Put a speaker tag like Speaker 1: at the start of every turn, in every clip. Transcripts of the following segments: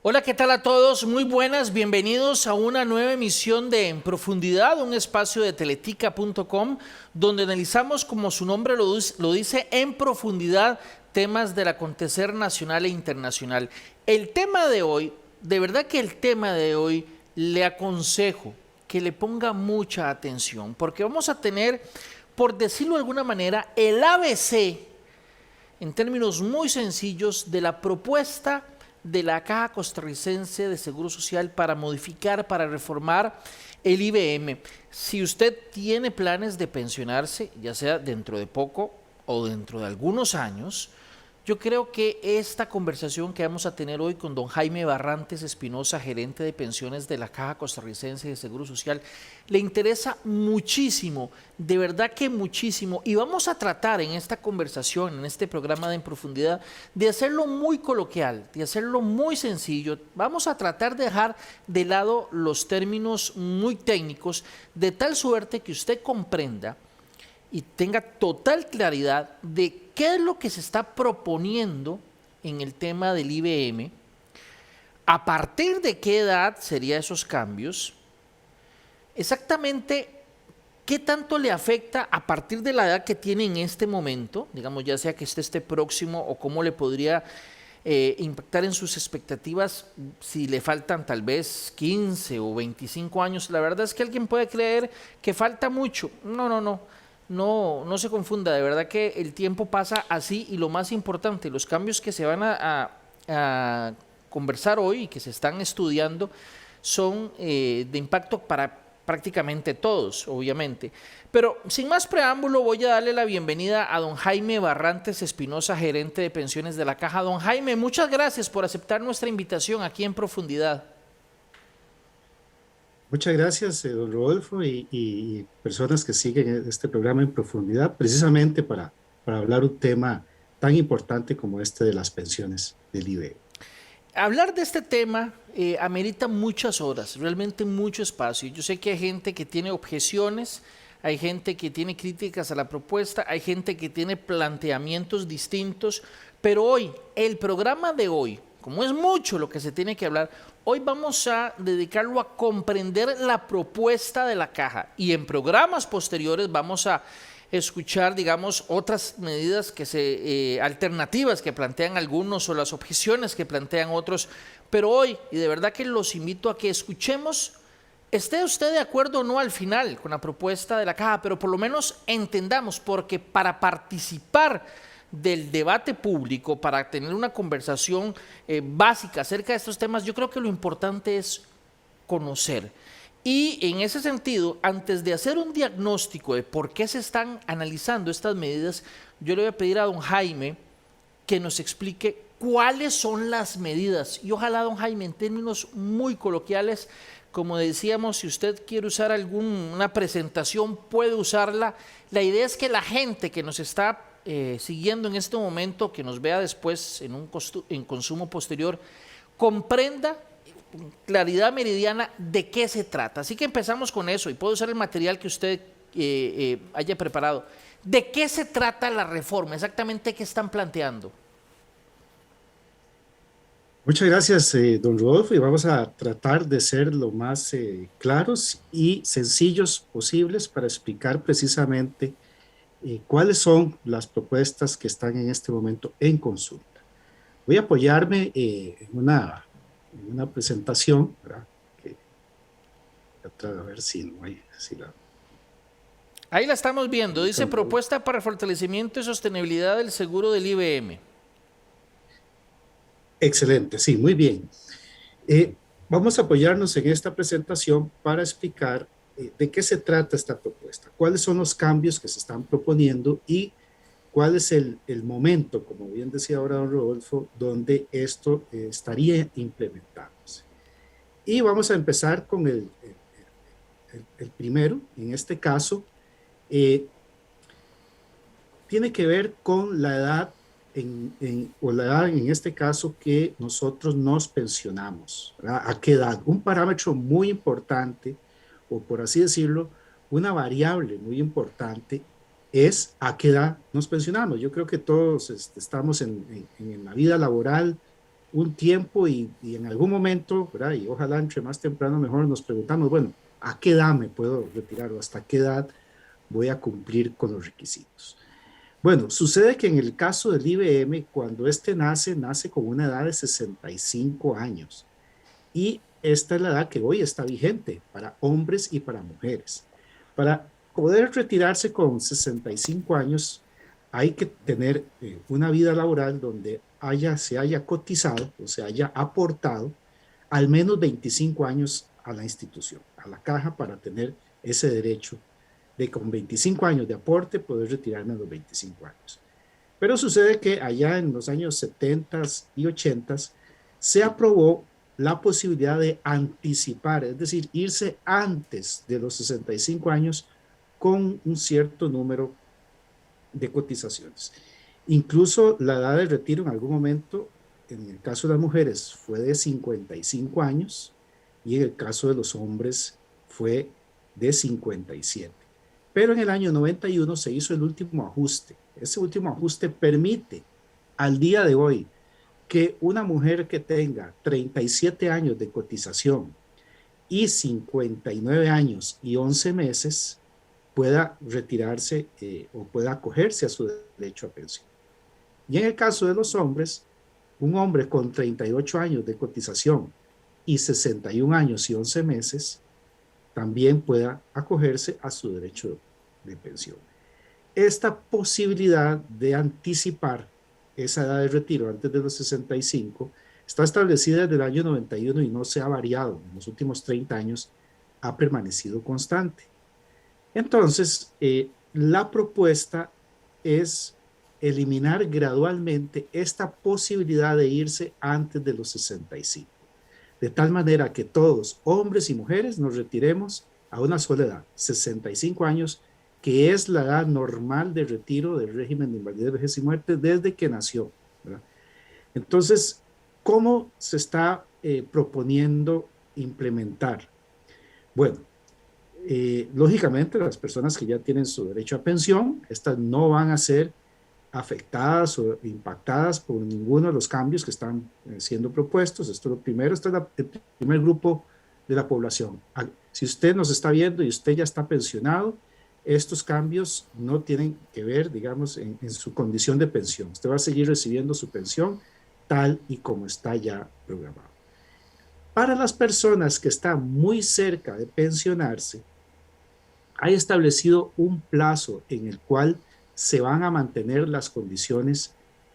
Speaker 1: Hola, ¿qué tal a todos? Muy buenas, bienvenidos a una nueva emisión de En Profundidad, un espacio de teletica.com, donde analizamos, como su nombre lo dice, en profundidad temas del acontecer nacional e internacional. El tema de hoy, de verdad que el tema de hoy le aconsejo que le ponga mucha atención, porque vamos a tener, por decirlo de alguna manera, el ABC en términos muy sencillos de la propuesta de la Caja Costarricense de Seguro Social para modificar, para reformar el IBM. Si usted tiene planes de pensionarse, ya sea dentro de poco o dentro de algunos años, yo creo que esta conversación que vamos a tener hoy con don Jaime Barrantes Espinosa, gerente de pensiones de la Caja Costarricense de Seguro Social, le interesa muchísimo, de verdad que muchísimo. Y vamos a tratar en esta conversación, en este programa de En Profundidad, de hacerlo muy coloquial, de hacerlo muy sencillo. Vamos a tratar de dejar de lado los términos muy técnicos, de tal suerte que usted comprenda y tenga total claridad de qué es lo que se está proponiendo en el tema del IBM, a partir de qué edad serían esos cambios, exactamente qué tanto le afecta a partir de la edad que tiene en este momento, digamos ya sea que esté próximo o cómo le podría impactar en sus expectativas si le faltan tal vez 15 o 25 años. La verdad es que alguien puede creer que falta mucho. No se confunda, de verdad que el tiempo pasa así y lo más importante, los cambios que se van a conversar hoy y que se están estudiando son de impacto para prácticamente todos, obviamente. Pero sin más preámbulo, voy a darle la bienvenida a don Jaime Barrantes Espinosa, gerente de pensiones de la Caja. Don Jaime, muchas gracias por aceptar nuestra invitación aquí en Profundidad.
Speaker 2: Muchas gracias, don Rodolfo, y personas que siguen este programa en profundidad, precisamente para hablar un tema tan importante como este de las pensiones del IBE.
Speaker 1: Hablar de este tema amerita muchas horas, realmente mucho espacio. Yo sé que hay gente que tiene objeciones, hay gente que tiene críticas a la propuesta, hay gente que tiene planteamientos distintos, pero hoy, el programa de hoy, como es mucho lo que se tiene que hablar, hoy vamos a dedicarlo a comprender la propuesta de la caja y en programas posteriores vamos a escuchar, digamos, otras medidas alternativas que plantean algunos o las objeciones que plantean otros. Pero hoy, y de verdad que los invito a que escuchemos, esté usted de acuerdo o no al final con la propuesta de la caja, pero por lo menos entendamos, porque para participar del debate público, para tener una conversación básica acerca de estos temas, yo creo que lo importante es conocer. Y en ese sentido, antes de hacer un diagnóstico de por qué se están analizando estas medidas, yo le voy a pedir a don Jaime que nos explique cuáles son las medidas. Y ojalá, don Jaime, en términos muy coloquiales, como decíamos, si usted quiere usar alguna presentación, puede usarla. La idea es que la gente que nos está siguiendo en este momento, que nos vea después en consumo posterior, comprenda claridad meridiana de qué se trata. Así que empezamos con eso y puedo usar el material que usted haya preparado. ¿De qué se trata la reforma? Exactamente qué están planteando.
Speaker 2: Muchas gracias, don Rodolfo, y vamos a tratar de ser lo más claros y sencillos posibles para explicar precisamente cuáles son las propuestas que están en este momento en consulta. Voy a apoyarme en una presentación, ¿verdad? Que, a ver si no hay, si la
Speaker 1: Ahí la estamos viendo. Dice
Speaker 2: permito, no.
Speaker 1: propuesta para fortalecimiento y sostenibilidad del seguro del IBM.
Speaker 2: Excelente, sí, muy bien. Vamos a apoyarnos en esta presentación para explicar de qué se trata esta propuesta, cuáles son los cambios que se están proponiendo y cuál es el momento, como bien decía ahora don Rodolfo, donde esto estaría implementándose. Y vamos a empezar con el primero, en este caso, eh, tiene que ver con la edad, o la edad en este caso que nosotros nos pensionamos, ¿verdad? ¿A qué edad? Un parámetro muy importante, o por así decirlo, una variable muy importante es a qué edad nos pensionamos. Yo creo que todos estamos en la vida laboral un tiempo y en algún momento, ¿verdad? Y ojalá entre más temprano mejor, nos preguntamos, bueno, ¿a qué edad me puedo retirar o hasta qué edad voy a cumplir con los requisitos? Bueno, sucede que en el caso del IBM, cuando este nace, nace con una edad de 65 años. Y esta es la edad que hoy está vigente para hombres y para mujeres. Para poder retirarse con 65 años, hay que tener una vida laboral donde se haya cotizado o se haya aportado al menos 25 años a la institución, a la caja, para tener ese derecho de con 25 años de aporte poder retirarme a los 25 años. Pero sucede que allá en los años 70 y 80 se aprobó la posibilidad de anticipar, es decir, irse antes de los 65 años con un cierto número de cotizaciones. Incluso la edad de retiro en algún momento, en el caso de las mujeres, fue de 55 años y en el caso de los hombres fue de 57. Pero en el año 91 se hizo el último ajuste. Ese último ajuste permite al día de hoy que una mujer que tenga 37 años de cotización y 59 años y 11 meses pueda retirarse o pueda acogerse a su derecho a pensión. Y en el caso de los hombres, un hombre con 38 años de cotización y 61 años y 11 meses también pueda acogerse a su derecho de pensión. Esta posibilidad de anticipar esa edad de retiro antes de los 65 está establecida desde el año 91 y no se ha variado. En los últimos 30 años ha permanecido constante. Entonces, la propuesta es eliminar gradualmente esta posibilidad de irse antes de los 65, de tal manera que todos, hombres y mujeres, nos retiremos a una sola edad, 65 años, que es la edad normal de retiro del régimen de invalidez, vejez y muerte desde que nació, ¿verdad? Entonces, ¿cómo se está proponiendo implementar? Bueno, lógicamente las personas que ya tienen su derecho a pensión, estas no van a ser afectadas o impactadas por ninguno de los cambios que están siendo propuestos. Esto es lo primero, este es el primer grupo de la población. Si usted nos está viendo y usted ya está pensionado, estos cambios no tienen que ver, digamos, en su condición de pensión. Usted va a seguir recibiendo su pensión tal y como está ya programado. Para las personas que están muy cerca de pensionarse, hay establecido un plazo en el cual se van a mantener las condiciones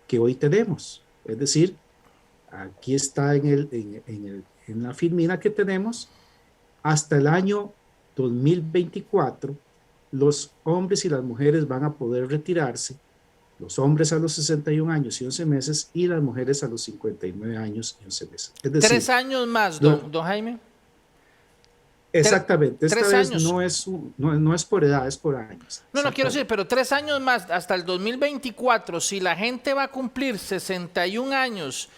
Speaker 2: que hoy tenemos. Es decir, aquí está en la filmina que tenemos, hasta el año 2024, los hombres y las mujeres van a poder retirarse, los hombres a los 61 años y 11 meses y las mujeres a los 59 años y 11 meses. Es decir,
Speaker 1: 3 años más, don Jaime.
Speaker 2: Exactamente, esta
Speaker 1: 3
Speaker 2: vez
Speaker 1: años.
Speaker 2: No es por edad, es por años.
Speaker 1: No, no quiero decir, pero 3 años más hasta el 2024, si la gente va a cumplir 61 años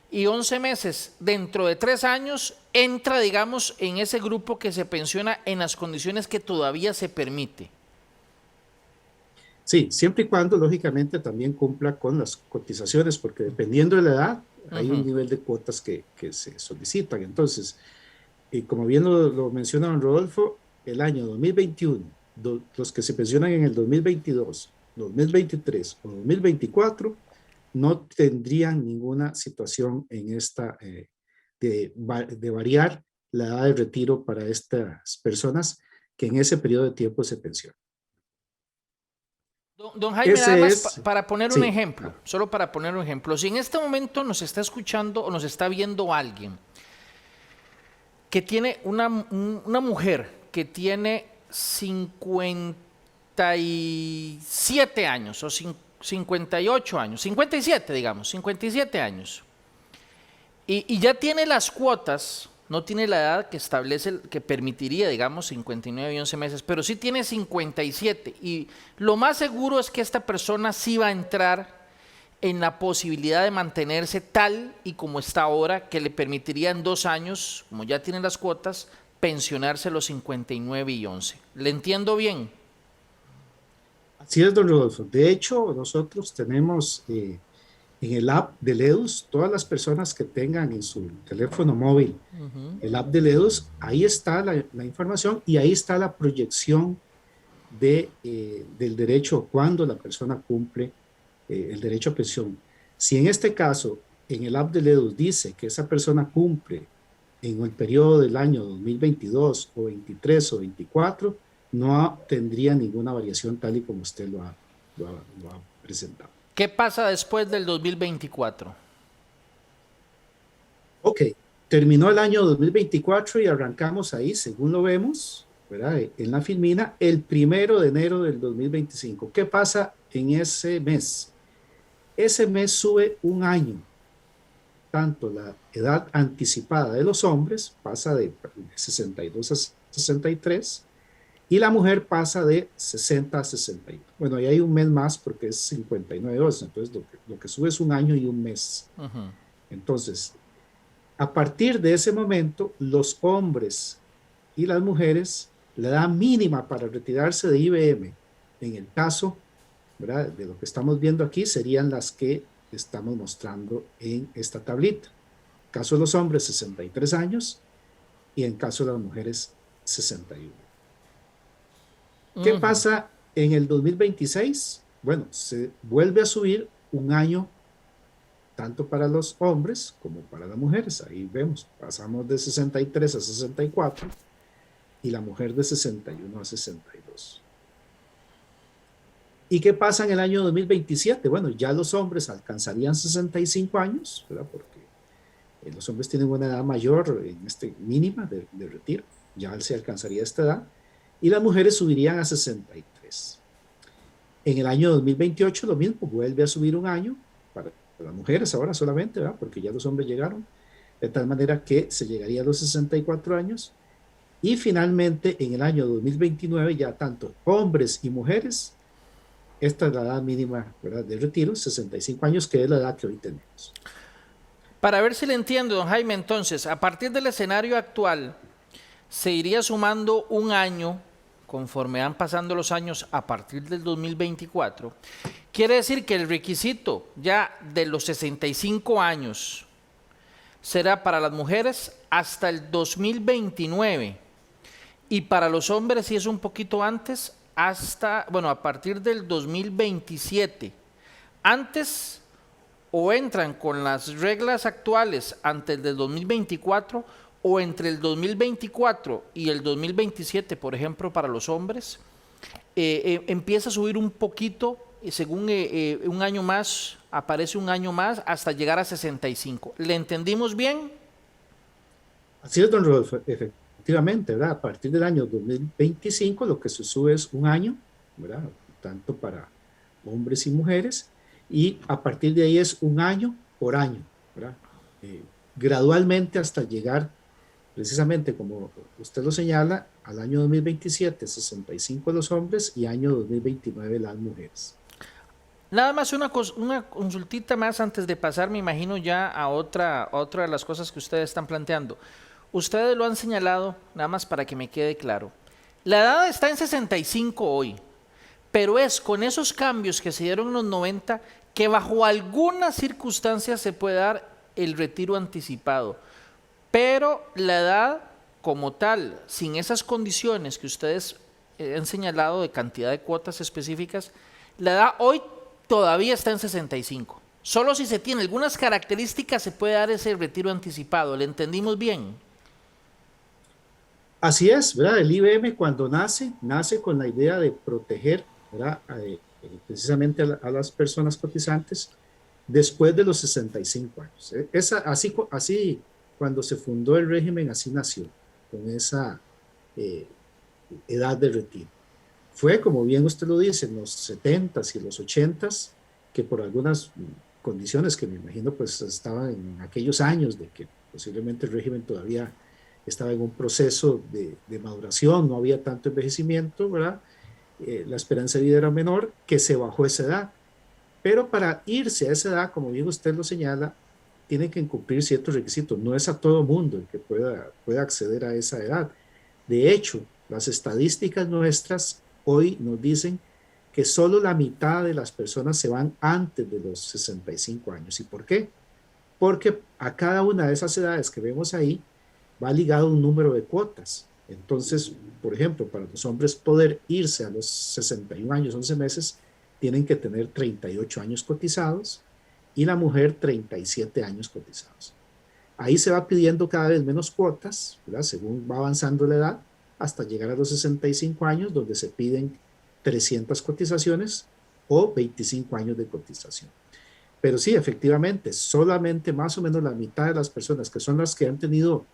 Speaker 1: y 11 meses, dentro de 3 años, entra, digamos, en ese grupo que se pensiona en las condiciones que todavía se permite.
Speaker 2: Sí, siempre y cuando, lógicamente, también cumpla con las cotizaciones, porque dependiendo de la edad, hay un nivel de cuotas que se solicitan. Entonces, y como bien lo menciona don Rodolfo, el año 2021, los que se pensionan en el 2022, 2023 o 2024, no tendrían ninguna situación en esta de variar la edad de retiro para estas personas que en ese periodo de tiempo se pensionan.
Speaker 1: Don Jaime, nada más para poner un
Speaker 2: sí,
Speaker 1: ejemplo, solo para poner un ejemplo. Si en este momento nos está escuchando o nos está viendo alguien que tiene una mujer que tiene 57 años o 58 años, 57 digamos, 57 años, y ya tiene las cuotas, no tiene la edad que establece, que permitiría, digamos, 59 y 11 meses, pero sí tiene 57, y lo más seguro es que esta persona sí va a entrar en la posibilidad de mantenerse tal y como está ahora, que le permitiría en 2 años, como ya tienen las cuotas, pensionarse a los 59 y 11. ¿Le entiendo bien?
Speaker 2: Así es, don Rodolfo. De hecho, nosotros tenemos En el app de Ledus, todas las personas que tengan en su teléfono móvil el app de Ledus, ahí está la información y ahí está la proyección del derecho cuando la persona cumple el derecho a pensión. Si en este caso, en el app de Ledus dice que esa persona cumple en el periodo del año 2022 o 23 o 24, no tendría ninguna variación tal y como usted lo ha presentado.
Speaker 1: ¿Qué pasa después del 2024?
Speaker 2: Ok, terminó el año 2024 y arrancamos ahí, según lo vemos, ¿verdad? En la filmina, el 1 de enero del 2025. ¿Qué pasa en ese mes? Ese mes sube un año, tanto la edad anticipada de los hombres pasa de 62 a 63 y la mujer pasa de 60 a 61. Bueno, y hay un mes más porque es 59 horas, entonces lo que sube es un año y un mes. Entonces, a partir de ese momento, los hombres y las mujeres, la edad mínima para retirarse de IBM, en el caso, ¿verdad?, de lo que estamos viendo aquí, serían las que estamos mostrando en esta tablita. En caso de los hombres, 63 años, y en caso de las mujeres, 61. ¿Qué pasa en el 2026? Bueno, se vuelve a subir un año tanto para los hombres como para las mujeres. Ahí vemos, pasamos de 63 a 64 y la mujer de 61 a 62. ¿Y qué pasa en el año 2027? Bueno, ya los hombres alcanzarían 65 años, ¿verdad? Porque los hombres tienen una edad mayor, mínima de retiro, ya se alcanzaría esta edad, y las mujeres subirían a 63. En el año 2028 lo mismo, vuelve a subir un año para las mujeres ahora solamente, ¿verdad?, porque ya los hombres llegaron, de tal manera que se llegaría a los 64 años, y finalmente en el año 2029 ya tanto hombres y mujeres, esta es la edad mínima, ¿verdad?, de retiro, 65 años, que es la edad que hoy tenemos.
Speaker 1: Para ver si le entiendo, don Jaime, entonces, a partir del escenario actual, se iría sumando un año conforme van pasando los años a partir del 2024. Quiere decir que el requisito ya de los 65 años será para las mujeres hasta el 2029 y para los hombres, si es un poquito antes, hasta, bueno, a partir del 2027. Antes o entran con las reglas actuales antes del 2024 o entre el 2024 y el 2027, por ejemplo, para los hombres, empieza a subir un poquito, según un año más, aparece un año más, hasta llegar a 65. ¿Le entendimos bien?
Speaker 2: Así es, don Rodolfo, efectivamente, ¿verdad? A partir del año 2025 lo que se sube es un año, ¿verdad?, tanto para hombres y mujeres, y a partir de ahí es un año por año, ¿verdad? Gradualmente hasta llegar, precisamente como usted lo señala, al año 2027, 65 los hombres y año 2029 las mujeres.
Speaker 1: Nada más una consultita más antes de pasar, me imagino, ya a otra de las cosas que ustedes están planteando. Ustedes lo han señalado, nada más para que me quede claro. La edad está en 65 hoy, pero es con esos cambios que se dieron en los 90 que bajo algunas circunstancias se puede dar el retiro anticipado. Pero la edad como tal, sin esas condiciones que ustedes han señalado de cantidad de cuotas específicas, la edad hoy todavía está en 65. Solo si se tiene algunas características se puede dar ese retiro anticipado. ¿Le entendimos bien?
Speaker 2: Así es, ¿verdad? El IBM cuando nace con la idea de proteger, ¿verdad?, precisamente a las personas cotizantes después de los 65 años. Así cuando se fundó el régimen, así nació, con esa edad de retiro. Fue, como bien usted lo dice, en los 70s y los 80s, que por algunas condiciones que me imagino pues estaban en aquellos años de que posiblemente el régimen todavía estaba en un proceso de maduración, no había tanto envejecimiento, ¿verdad? La esperanza de vida era menor, que se bajó esa edad. Pero para irse a esa edad, como bien usted lo señala, tiene que cumplir ciertos requisitos. No es a todo mundo el que pueda acceder a esa edad. De hecho, las estadísticas nuestras hoy nos dicen que solo la mitad de las personas se van antes de los 65 años. ¿Y por qué? Porque a cada una de esas edades que vemos ahí va ligado un número de cuotas. Entonces, por ejemplo, para los hombres poder irse a los 61 años, 11 meses, tienen que tener 38 años cotizados y la mujer 37 años cotizados. Ahí se va pidiendo cada vez menos cuotas, ¿verdad? Según va avanzando la edad, hasta llegar a los 65 años, donde se piden 300 cotizaciones o 25 años de cotización. Pero sí, efectivamente, solamente más o menos la mitad de las personas, que son las que han tenido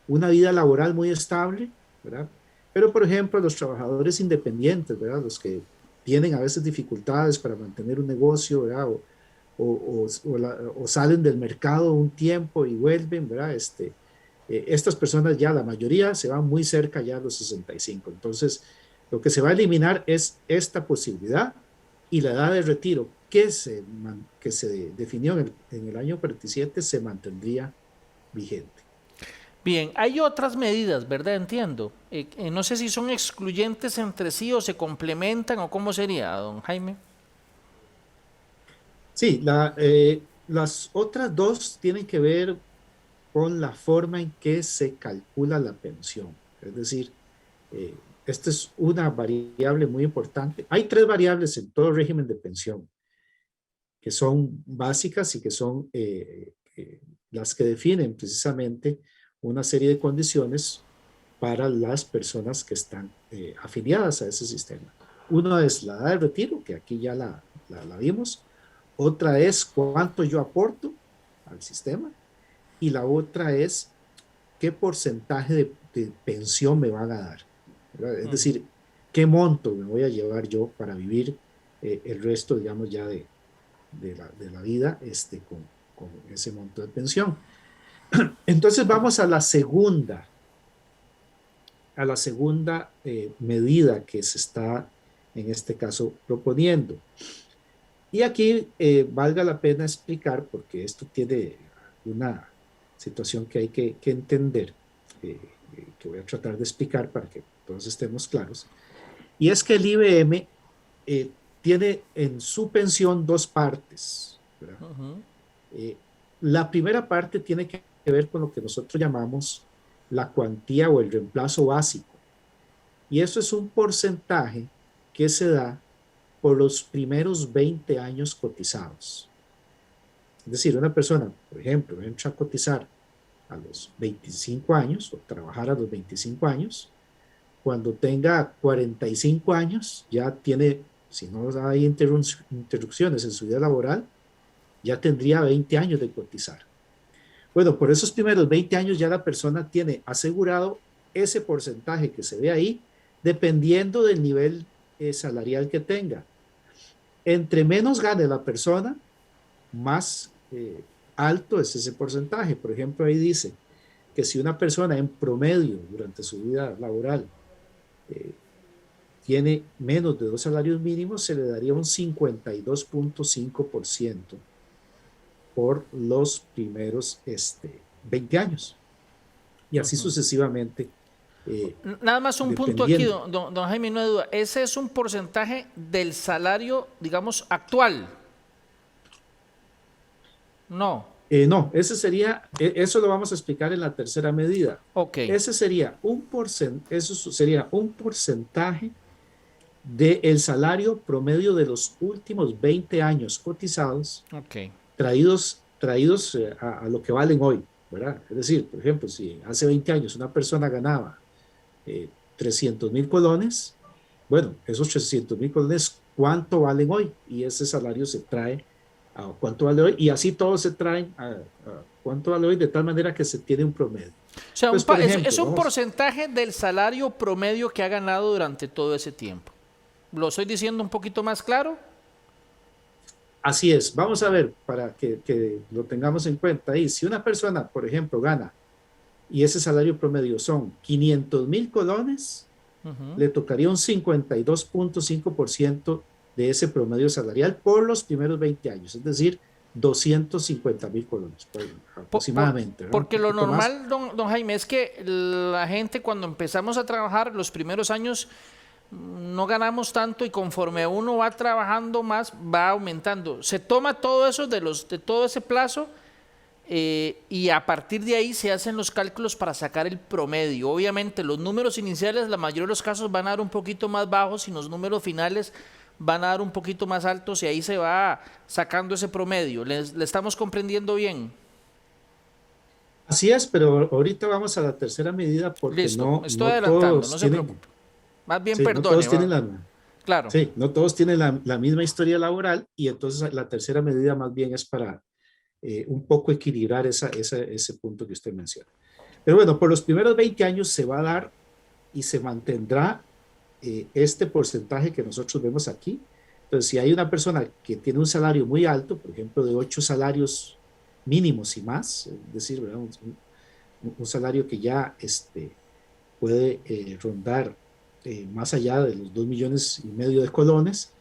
Speaker 2: una vida laboral muy estable, ¿verdad? Pero, por ejemplo, los trabajadores independientes, ¿verdad? Los que tienen a veces dificultades para mantener un negocio, ¿verdad? O salen del mercado un tiempo y vuelven, ¿verdad? Estas personas ya, la mayoría, se van muy cerca ya a los 65. Entonces, lo que se va a eliminar es esta posibilidad y la edad de retiro que se definió en el año 47 se mantendría vigente.
Speaker 1: Bien, hay otras medidas, ¿verdad? Entiendo. No sé si son excluyentes entre sí o se complementan o cómo sería, don Jaime.
Speaker 2: Sí, las otras dos tienen que ver con la forma en que se calcula la pensión. Es decir, esta es una variable muy importante. Hay tres variables en todo régimen de pensión que son básicas y que son las que definen precisamente una serie de condiciones para las personas que están afiliadas a ese sistema. Una es la edad de retiro, que aquí ya la vimos. Otra es cuánto yo aporto al sistema. Y la otra es qué porcentaje de pensión me van a dar, ¿verdad? Es decir, qué monto me voy a llevar yo para vivir el resto, digamos, ya de la vida con ese monto de pensión. Entonces vamos a la segunda medida que se está en este caso proponiendo. Y aquí valga la pena explicar, porque esto tiene una situación que hay que entender, que voy a tratar de explicar para que todos estemos claros, y es que el IBM tiene en su pensión dos partes, ¿verdad? Eh, la primera parte tiene que ver con lo que nosotros llamamos la cuantía o el reemplazo básico, y eso es un porcentaje que se da por los primeros 20 años cotizados. Es decir, una persona, por ejemplo, entra a cotizar a los 25 años o trabajar a los 25 años, cuando tenga 45 años, ya tiene, si no hay interrupciones en su vida laboral, ya tendría 20 años de cotizar. Bueno, por esos primeros 20 años ya la persona tiene asegurado ese porcentaje que se ve ahí, dependiendo del nivel salarial que tenga. Entre menos gane la persona, más alto es ese porcentaje. Por ejemplo, ahí dice que si una persona en promedio durante su vida laboral tiene menos de 2 salarios mínimos, se le daría un 52.5% por los primeros 20 años. Y así sucesivamente.
Speaker 1: Nada más un punto aquí,
Speaker 2: Dependiendo.
Speaker 1: don Jaime, no hay duda. Ese es un porcentaje del salario, digamos, actual. No.
Speaker 2: No, eso lo vamos a explicar en la tercera medida.
Speaker 1: Ok.
Speaker 2: Eso sería un porcentaje del salario promedio de los últimos 20 años cotizados,
Speaker 1: Ok.
Speaker 2: traídos a lo que valen hoy, ¿verdad? Es decir, por ejemplo, si hace 20 años una persona ganaba 300,000 colones, bueno, esos 300,000 colones, ¿cuánto valen hoy? Y ese salario se trae a cuánto vale hoy, y así todos se traen a cuánto vale hoy, de tal manera que se tiene un promedio.
Speaker 1: O sea,
Speaker 2: Pues, por ejemplo,
Speaker 1: es un porcentaje del salario promedio que ha ganado durante todo ese tiempo. ¿Lo estoy diciendo un poquito más claro?
Speaker 2: así es. Vamos a ver, para que lo tengamos en cuenta ahí. Si una persona, por ejemplo, gana y ese salario promedio son 500,000 colones, le tocaría un 52.5% de ese promedio salarial por los primeros 20 años, es decir, 250,000 colones aproximadamente.
Speaker 1: Porque lo normal, don Jaime, es que la gente cuando empezamos a trabajar los primeros años no ganamos tanto y conforme uno va trabajando más, va aumentando. Se toma todo eso de todo ese plazo y a partir de ahí se hacen los cálculos para sacar el promedio. Obviamente los números iniciales, la mayoría de los casos van a dar un poquito más bajos y los números finales van a dar un poquito más altos y ahí se va sacando ese promedio. ¿Le estamos comprendiendo bien?
Speaker 2: Así es, pero ahorita vamos a la tercera medida porque
Speaker 1: Listo, me estoy
Speaker 2: no
Speaker 1: adelantando, no
Speaker 2: todos
Speaker 1: se
Speaker 2: tienen,
Speaker 1: preocupe. Más bien
Speaker 2: sí, no
Speaker 1: perdone,
Speaker 2: todos
Speaker 1: va.
Speaker 2: tienen
Speaker 1: Claro.
Speaker 2: sí, no todos tienen la misma historia laboral y entonces la tercera medida más bien es para un poco equilibrar ese punto que usted menciona. Pero bueno, por los primeros 20 años se va a dar y se mantendrá este porcentaje que nosotros vemos aquí. Entonces, si hay una persona que tiene un salario muy alto, por ejemplo, de 8 salarios mínimos y más, es decir, ¿verdad? Un salario que ya puede rondar más allá de los 2,5 millones de colones,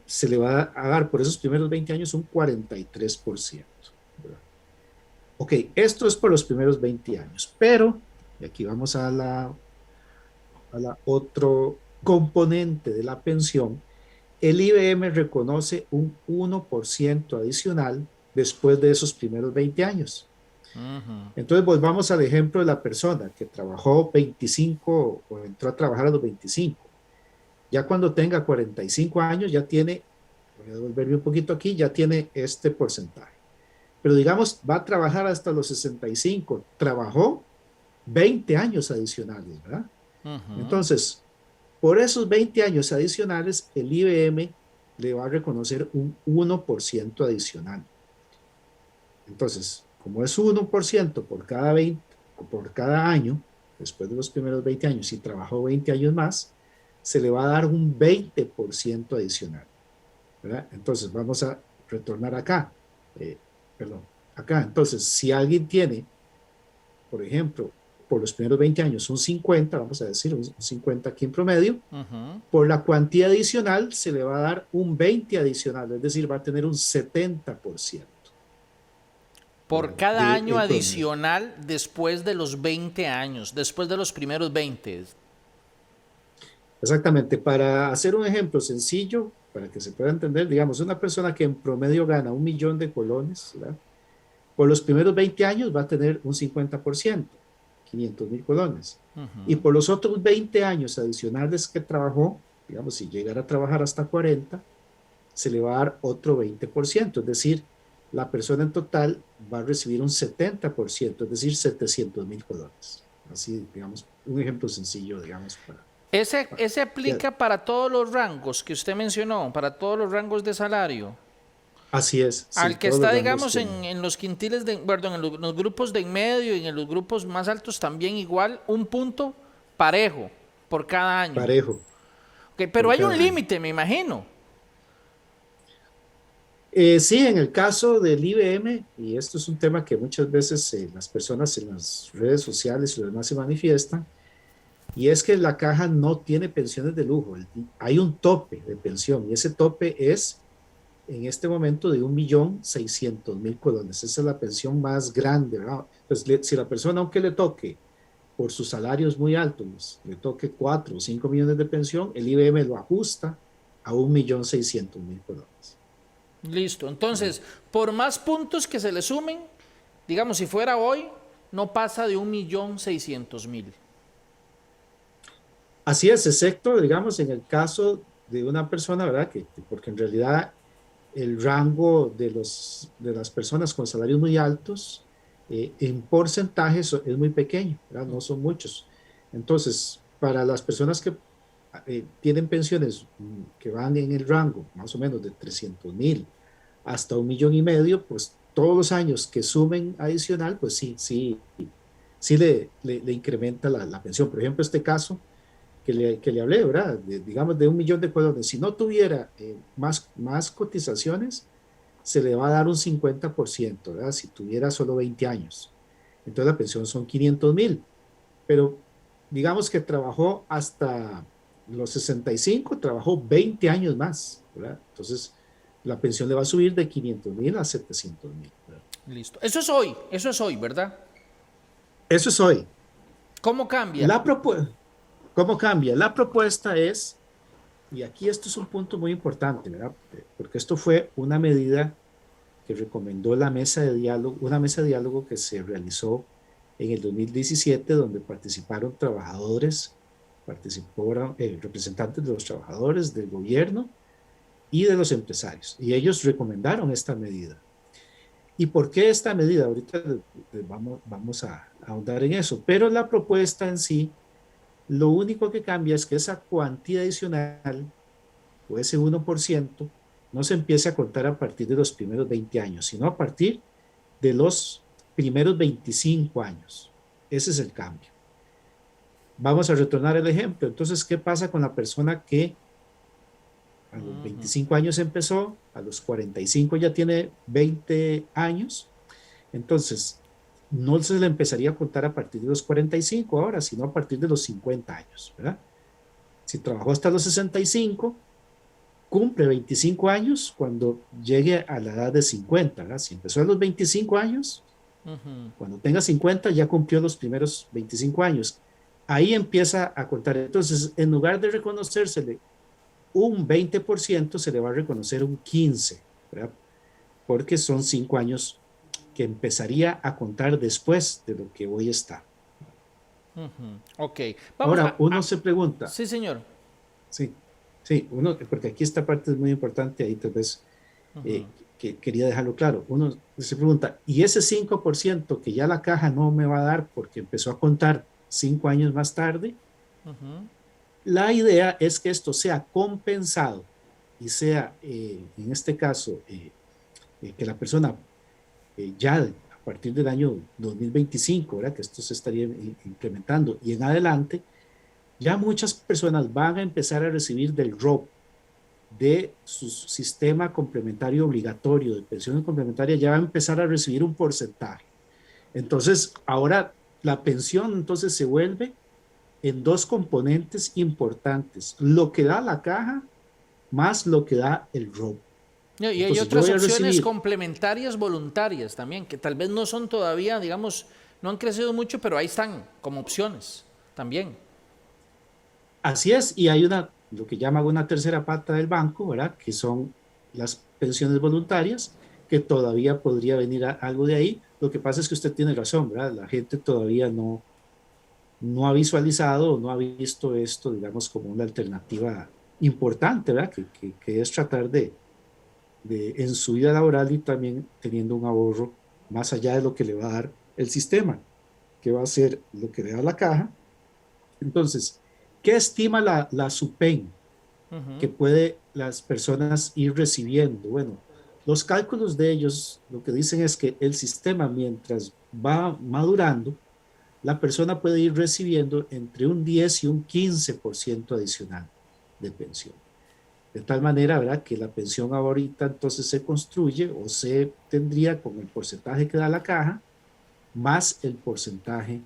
Speaker 2: se le va a dar por esos primeros 20 años un 43%. ¿Verdad? Ok, esto es por los primeros 20 años, pero, y aquí vamos a la otro componente de la pensión, el IBM reconoce un 1% adicional después de esos primeros 20 años.
Speaker 1: Ujú.
Speaker 2: Entonces volvamos al ejemplo de la persona que trabajó 25 o entró a trabajar a los 25. Ya cuando tenga 45 años ya tiene, voy a devolverme un poquito aquí, ya tiene este porcentaje. Pero digamos, va a trabajar hasta los 65, trabajó 20 años adicionales, ¿verdad?
Speaker 1: Ujú.
Speaker 2: Entonces, por esos 20 años adicionales, el IBM le va a reconocer un 1% adicional. Entonces, como es 1% por cada año, después de los primeros 20 años, si trabajó 20 años más, se le va a dar un 20% adicional, ¿verdad? Entonces, vamos a retornar acá. Eh, perdón, acá. Entonces, si alguien tiene, por ejemplo, por los primeros 20 años un 50, vamos a decir, un 50 aquí en promedio,
Speaker 1: Ujú.
Speaker 2: por la cuantía adicional se le va a dar un 20 adicional, es decir, va a tener un 70%,
Speaker 1: Por
Speaker 2: ¿verdad?
Speaker 1: cada año
Speaker 2: Del promedio.
Speaker 1: adicional después de los 20 años, después de los primeros 20.
Speaker 2: Exactamente, para hacer un ejemplo sencillo, para que se pueda entender, digamos, una persona que en promedio gana 1 millón de colones, ¿verdad? Por los primeros 20 años va a tener un 50%, 500,000 colones. Y por los otros 20 años adicionales que trabajó, digamos, si llegara a trabajar hasta 40, se le va a dar otro 20%, es decir, la persona en total va a recibir un 70%, es decir, 700,000 colones. Así, digamos, un ejemplo sencillo, digamos,
Speaker 1: Ese
Speaker 2: ya,
Speaker 1: aplica para todos los rangos que usted mencionó, para todos los rangos de salario.
Speaker 2: así es, sí,
Speaker 1: Al que
Speaker 2: todos los
Speaker 1: está,
Speaker 2: rangos
Speaker 1: digamos,
Speaker 2: tienen
Speaker 1: en los quintiles, perdón, en los grupos de en medio y en los grupos más altos también igual, un punto parejo por cada año.
Speaker 2: parejo
Speaker 1: Ok, pero
Speaker 2: por
Speaker 1: hay un
Speaker 2: cada año.
Speaker 1: límite, me imagino.
Speaker 2: Sí, en el caso del IBM, y esto es un tema que muchas veces las personas en las redes sociales y lo demás se manifiestan, y es que la caja no tiene pensiones de lujo. Hay un tope de pensión y ese tope es en este momento de 1,600,000 colones. Esa es la pensión más grande, ¿verdad? Pues si la persona, aunque le toque por sus salarios muy altos, le toque 4 o 5 millones de pensión, el IBM lo ajusta a 1,600,000 colones.
Speaker 1: Listo.
Speaker 2: ¿Verdad?
Speaker 1: Entonces, por más puntos que se le sumen, digamos, si fuera hoy, no pasa de 1.600.000.
Speaker 2: Así es, excepto, digamos, en el caso de una persona, ¿verdad? Porque en realidad el rango de las personas con salarios muy altos en porcentaje es muy pequeño, ¿verdad? No son muchos. Entonces, para las personas que tienen pensiones que van en el rango más o menos de 300,000 hasta 1,5 millones, pues todos los años que sumen adicional, pues sí, sí, sí le incrementa la pensión. Por ejemplo, este caso que le hablé, ¿verdad? Digamos de 1 millón de colones. Si no tuviera más cotizaciones, se le va a dar un 50%, ¿verdad? Si tuviera solo 20 años. Entonces la pensión son 500,000. Pero digamos que trabajó hasta los 65, trabajó 20 años más, ¿verdad? Entonces la pensión le va a subir de 500,000 a 700,000, ¿verdad?
Speaker 1: Listo. Eso es hoy, ¿verdad?
Speaker 2: Eso es hoy.
Speaker 1: ¿Cómo cambia?
Speaker 2: La propuesta. ¿Cómo cambia? La propuesta es, y aquí esto es un punto muy importante, ¿verdad? Porque esto fue una medida que recomendó la mesa de diálogo, una mesa de diálogo que se realizó en el 2017, donde participaron trabajadores, participaron representantes de los trabajadores, del gobierno y de los empresarios. Y ellos recomendaron esta medida. ¿Y por qué esta medida? Ahorita vamos a ahondar en eso. Pero la propuesta en sí, lo único que cambia es que esa cuantía adicional, o ese 1%, no se empiece a contar a partir de los primeros 20 años, sino a partir de los primeros 25 años. Ese es el cambio. Vamos a retornar el ejemplo. Entonces, ¿qué pasa con la persona que a los 25 años empezó, a los 45 ya tiene 20 años? Entonces, no se le empezaría a contar a partir de los 45 ahora, sino a partir de los 50 años, ¿verdad? Si trabajó hasta los 65, cumple 25 años cuando llegue a la edad de 50, ¿verdad? Si empezó a los 25 años, cuando tenga 50 ya cumplió los primeros 25 años. Ahí empieza a contar. Entonces, en lugar de reconocérsele un 20%, se le va a reconocer un 15%, ¿verdad? Porque son 5 años que empezaría a contar después de lo que hoy está.
Speaker 1: Ok. Vamos
Speaker 2: Ahora, uno se pregunta,
Speaker 1: Sí, señor.
Speaker 2: sí, sí, uno, porque aquí esta parte es muy importante, ahí tal vez que quería dejarlo claro. Uno se pregunta, ¿y ese 5% que ya la caja no me va a dar porque empezó a contar 5 años más tarde? La idea es que esto sea compensado y sea, en este caso, que la persona ya a partir del año 2025, ¿verdad? Que esto se estaría implementando y en adelante, ya muchas personas van a empezar a recibir del ROP, de su sistema complementario obligatorio de pensiones complementarias, ya va a empezar a recibir un porcentaje. Entonces, ahora la pensión entonces se vuelve en dos componentes importantes, lo que da la caja más lo que da el ROP.
Speaker 1: No, y hay
Speaker 2: Entonces, yo
Speaker 1: otras
Speaker 2: voy a
Speaker 1: opciones
Speaker 2: recibir,
Speaker 1: complementarias voluntarias también, que tal vez no son todavía, digamos, no han crecido mucho, pero ahí están como opciones también.
Speaker 2: así es, y hay una, lo que llaman una tercera pata del banco, ¿verdad? Que son las pensiones voluntarias, que todavía podría venir algo de ahí. Lo que pasa es que usted tiene razón, ¿verdad? La gente todavía no ha visualizado, no ha visto esto, digamos, como una alternativa importante, ¿verdad? Que es tratar en su vida laboral y también teniendo un ahorro más allá de lo que le va a dar el sistema, que va a ser lo que le da la caja. Entonces, ¿qué estima la SUPEN que puede las personas ir recibiendo? Bueno, los cálculos de ellos lo que dicen es que el sistema, mientras va madurando, la persona puede ir recibiendo entre un 10 y un 15% adicional de pensión. De tal manera, ¿verdad? Que la pensión ahorita entonces se construye o se tendría con el porcentaje que da la caja, más el porcentaje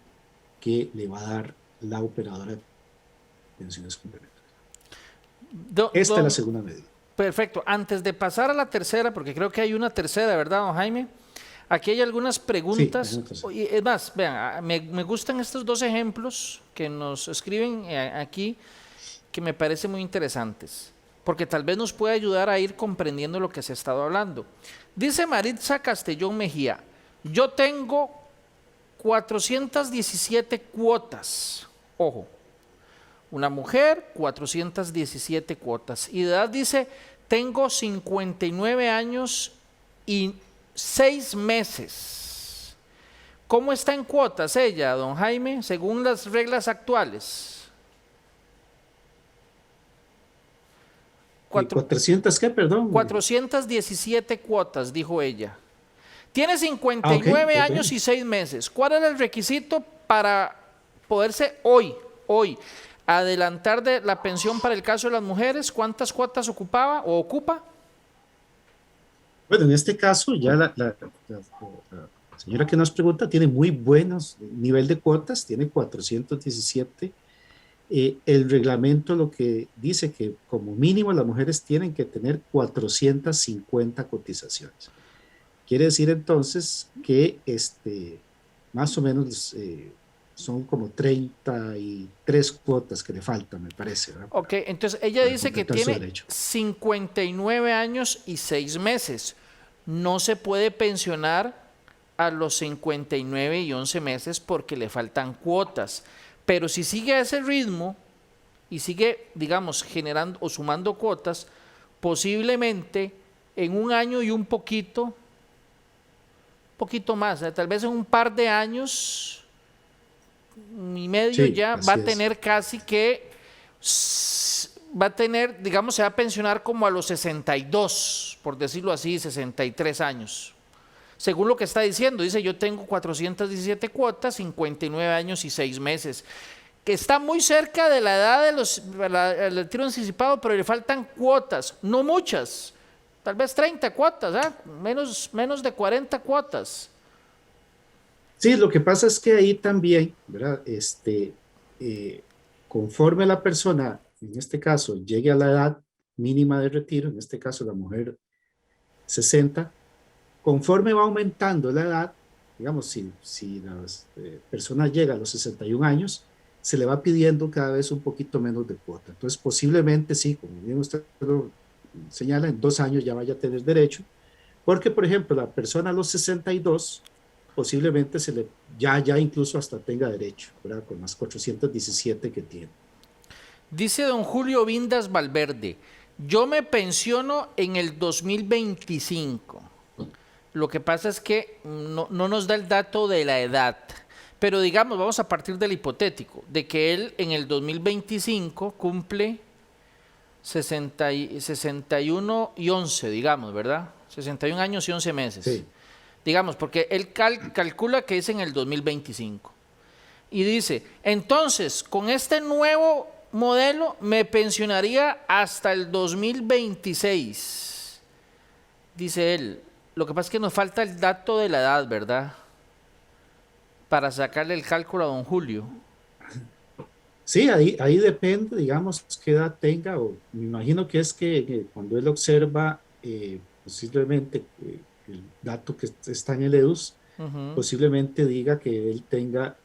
Speaker 2: que le va a dar la operadora de pensiones complementarias. Esta es la segunda medida.
Speaker 1: Perfecto. Antes de pasar a la tercera, porque creo que hay una tercera, ¿verdad, don Jaime? Aquí hay algunas preguntas. Sí, es más, vean, me gustan estos dos ejemplos que nos escriben aquí, que me parecen muy interesantes, porque tal vez nos puede ayudar a ir comprendiendo lo que se ha estado hablando. Dice Maritza Castellón Mejía, yo tengo 417 cuotas. Ojo, una mujer, 417 cuotas. Y de edad dice, tengo 59 años y 6 meses. ¿Cómo está en cuotas ella, don Jaime, según las reglas actuales?
Speaker 2: 400, ¿qué? Perdón.
Speaker 1: 417 cuotas, dijo ella. Tiene 59 años y 6 meses. ¿Cuál era el requisito para poderse hoy, adelantar de la pensión para el caso de las mujeres? ¿Cuántas cuotas ocupaba o ocupa?
Speaker 2: Bueno, en este caso ya la señora que nos pregunta tiene muy buenos nivel de cuotas, tiene 417. El reglamento lo que dice que como mínimo las mujeres tienen que tener 450 cotizaciones. Quiere decir entonces que más o menos son como 33 cuotas que le faltan, me parece, ¿verdad?
Speaker 1: Ok, entonces ella
Speaker 2: Para
Speaker 1: dice que
Speaker 2: completar su
Speaker 1: tiene
Speaker 2: derecho.
Speaker 1: 59 años y 6 meses. No se puede pensionar a los 59 y 11 meses porque le faltan cuotas. Pero si sigue a ese ritmo y sigue, digamos, generando o sumando cuotas, posiblemente en un año y un poquito más, tal vez en un par de años y medio
Speaker 2: Sí,
Speaker 1: ya va
Speaker 2: así
Speaker 1: a
Speaker 2: es.
Speaker 1: tener casi que va a tener, digamos, se va a pensionar como a los 62, por decirlo así, 63 años. Según lo que está diciendo, dice yo tengo 417 cuotas, 59 años y 6 meses, que está muy cerca de la edad de el retiro anticipado, pero le faltan cuotas, no muchas, tal vez 30 cuotas, ¿eh? Menos de 40 cuotas.
Speaker 2: Sí, lo que pasa es que ahí también, ¿verdad? Conforme la persona, en este caso, llegue a la edad mínima de retiro, en este caso la mujer 60, conforme va aumentando la edad, digamos, si la persona llega a los 61 años, se le va pidiendo cada vez un poquito menos de cuota. Entonces, posiblemente sí, como bien usted lo señala, en 2 años ya vaya a tener derecho, porque, por ejemplo, la persona a los 62 posiblemente ya incluso hasta tenga derecho, ¿verdad? Con las 417 que tiene.
Speaker 1: Dice don Julio Vindas Valverde, yo me pensiono en el 2025. Lo que pasa es que no nos da el dato de la edad. Pero digamos, vamos a partir del hipotético, de que él en el 2025 cumple 61 y 11, digamos, ¿verdad? 61 años y 11 meses.
Speaker 2: Sí.
Speaker 1: Digamos, porque él calcula que es en el 2025. Y dice, entonces, con este nuevo modelo me pensionaría hasta el 2026. Dice él, lo que pasa es que nos falta el dato de la edad, ¿verdad? Para sacarle el cálculo a don Julio.
Speaker 2: Sí, ahí depende, digamos, qué edad tenga, o me imagino que es que cuando él observa posiblemente el dato que está en el EDUS,
Speaker 1: Ujú.
Speaker 2: posiblemente diga que él tenga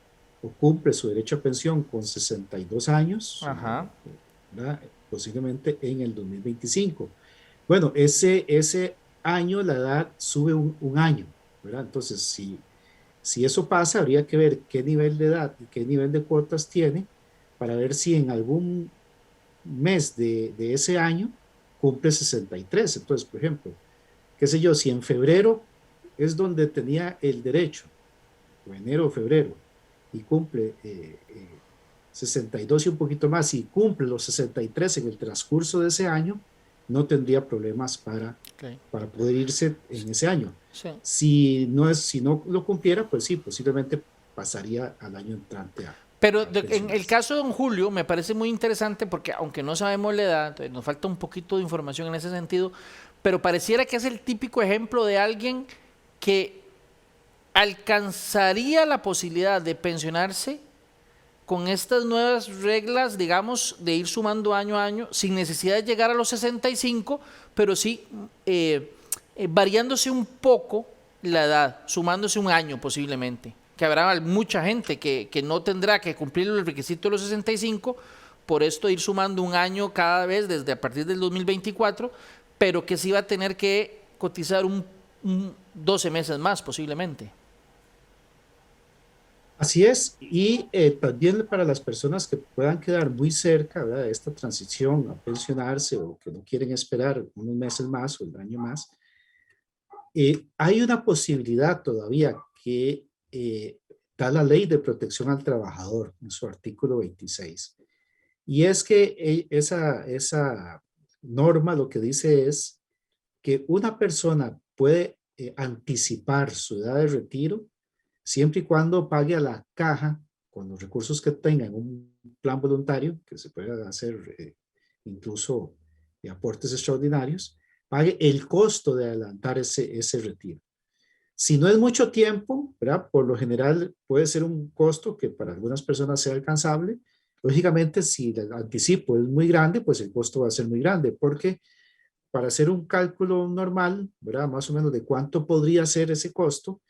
Speaker 2: o cumple su derecho a pensión con 62 años,
Speaker 1: Ajá.
Speaker 2: ¿verdad? Posiblemente en el 2025. Bueno, ese año la edad sube un año, ¿verdad? Entonces, si eso pasa, habría que ver qué nivel de edad y qué nivel de cuotas tiene para ver si en algún mes de ese año cumple 63. Entonces, por ejemplo, qué sé yo, si en febrero es donde tenía el derecho, o enero o febrero, y cumple 62 y un poquito más, y cumple los 63 en el transcurso de ese año, no tendría problemas
Speaker 1: Okay.
Speaker 2: para poder irse en ese año.
Speaker 1: Sí.
Speaker 2: Si no lo cumpliera, pues sí, posiblemente pasaría al año entrante
Speaker 1: Pero
Speaker 2: a
Speaker 1: en el
Speaker 2: pensionarse.
Speaker 1: caso de don Julio me parece muy interesante porque aunque no sabemos la edad, nos falta un poquito de información en ese sentido, pero pareciera que es el típico ejemplo de alguien que alcanzaría la posibilidad de pensionarse con estas nuevas reglas, digamos, de ir sumando año a año, sin necesidad de llegar a los 65, pero sí variándose un poco la edad, sumándose un año posiblemente. Que habrá mucha gente que no tendrá que cumplir el requisito de los 65, por esto ir sumando un año cada vez desde a partir del 2024, pero que sí va a tener que cotizar un 12 meses más posiblemente.
Speaker 2: Así es, y también para las personas que puedan quedar muy cerca, ¿verdad?, de esta transición a pensionarse o que no quieren esperar unos meses más o el año más, hay una posibilidad todavía que da la Ley de Protección al Trabajador en su artículo 26. Y es que esa norma lo que dice es que una persona puede anticipar su edad de retiro siempre y cuando pague a la caja con los recursos que tenga en un plan voluntario, que se puede hacer incluso de aportes extraordinarios, pague el costo de adelantar ese retiro. Si no es mucho tiempo, ¿verdad? Por lo general puede ser un costo que para algunas personas sea alcanzable. Lógicamente, si el anticipo es muy grande, pues el costo va a ser muy grande, porque para hacer un cálculo normal, ¿verdad? Más o menos de cuánto podría ser ese costo,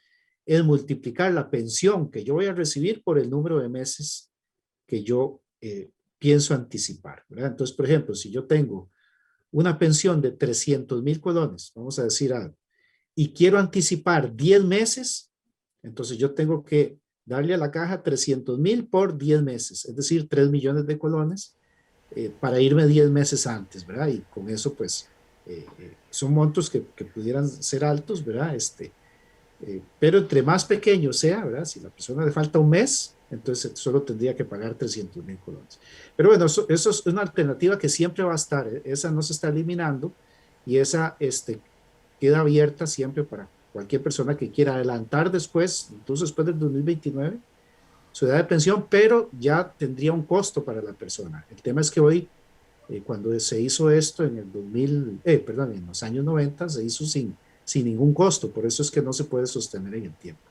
Speaker 2: es multiplicar la pensión que yo voy a recibir por el número de meses que yo pienso anticipar, ¿verdad? Entonces, por ejemplo, si yo tengo una pensión de 300,000 colones, vamos a decir algo, y quiero anticipar 10 meses, entonces yo tengo que darle a la caja 300,000 por 10 meses, es decir, 3 millones de colones para irme 10 meses antes, ¿verdad? Y con eso, pues, son montos que pudieran ser altos, ¿verdad? Pero entre más pequeño sea, ¿verdad? Si la persona le falta un mes, entonces solo tendría que pagar 300,000 colones. Pero bueno, eso es una alternativa que siempre va a estar, ¿eh? Esa no se está eliminando y esa queda abierta siempre para cualquier persona que quiera adelantar después, incluso después del 2029, su edad de pensión, pero ya tendría un costo para la persona. El tema es que hoy, cuando se hizo esto en el 2000, perdón, en los años 90, se hizo sin ningún costo, por eso es que no se puede sostener en el tiempo.